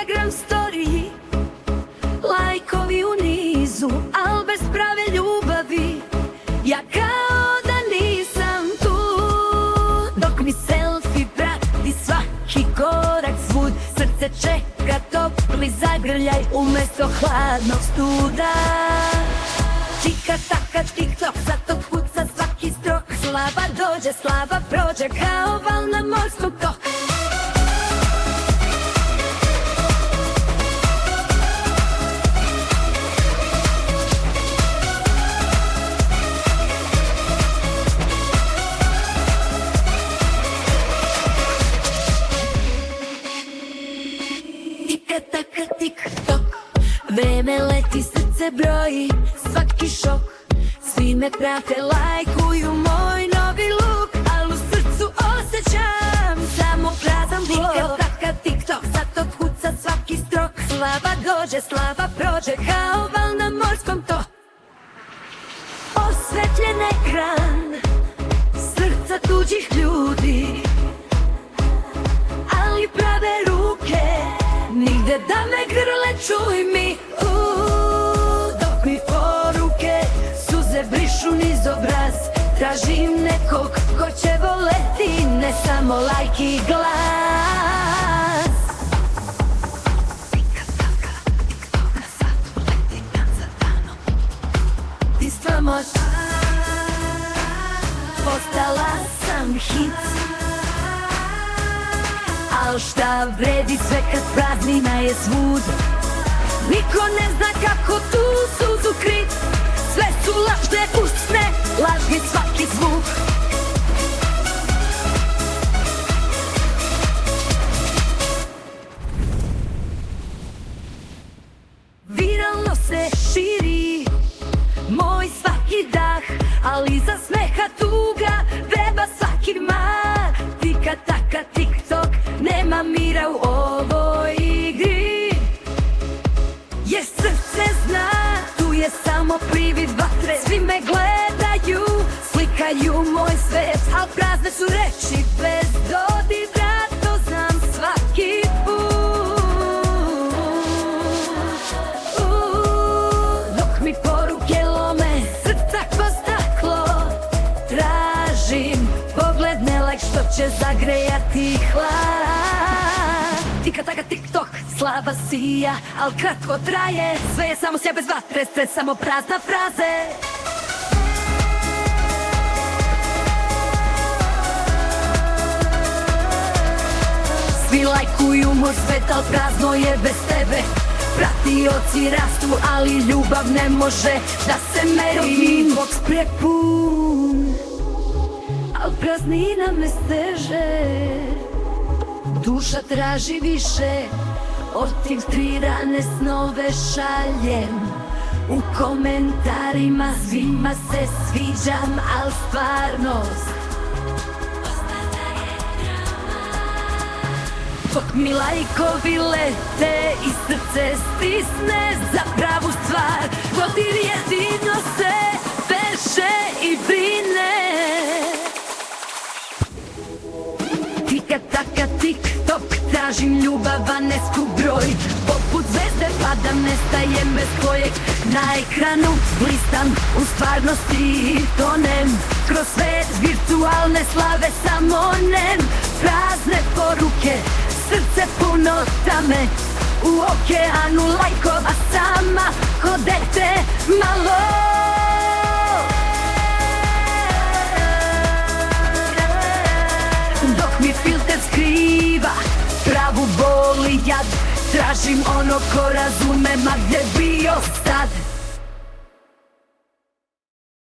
Instagram storiji, lajkovi u nizu, al bez prave ljubavi. Ja kao da nisam tu, dok mi selfie prati svaki korak svud. Srce čeka topli zagrljaj umesto hladnog studa. Tika taka TikTok, zato kuca svaki strok. Slava dođe, slava prođe, kao val na morskom toku. Tika taka TikTok, vreme leti, srce broji svaki šok. Svi me prate, lajkuju moj novi look, al u srcu osjećam samo prazan blok. Tika taka TikTok, zato kuca svaki strok. Slava dođe, slava prođe, kao val na morskom toku. Osvetljen ekran srca tuđih ljudi, ali prave ruke nigde da me grle, čuj mi. Dok mi poruke suze brišu niz obraz, tražim nekog ko će voleti, ne samo lajk i glas. Tika taka TikTok, na satu leti dan za danom. Ti stvarno postala sam hit, al šta vredi sve kad praznina je svud. Niko ne zna kako tu suzu krit, sve su lažne usne, lažni svaki zvuk. Viralno se širi moj svaki dah, ali za smeha tuga vreba svaki mah. Tika taka TikTok, nema mira u ovoj igri, jer srce zna, tu je samo privid vatre. Svi me gledaju, slikaju moj svet, al prazne su reči bez dodira, to znam svaki put. Dok mi poruke lome srca ko staklo, tražim pogled, ne lajk što će zagrejati hlad. Tika taka TikTok, slava sija, al kratko traje, sve je samo sjaj bez vatre, sve samo prazna fraze. Svi lajkuju moj svet, al prazno je bez tebe. Pratioci rastu, ali ljubav ne može da se meri. Inbox prepun, al praznina me steže. Duša traži više, odfiltrirane snove šaljem. U komentarima svima se sviđam, al stvarnost dok mi lajkovi lete i srce stisne za pravu stvar. Dodir jedino se veže i brine. Tika taka TikTok, tražim ljubav, a ne skup broj. Poput zvezde padam, nestajem bez tvojeg. Na ekranu blistam, u stvarnosti tonem. Kroz svet virtualne slave samo nem. Prazne poruke, srce puno tame. U okeanu lajkova sama, ko dete malo. Dok mi filter skriva pravu bol i jad, tražim ono ko razume, ma gde bio sad.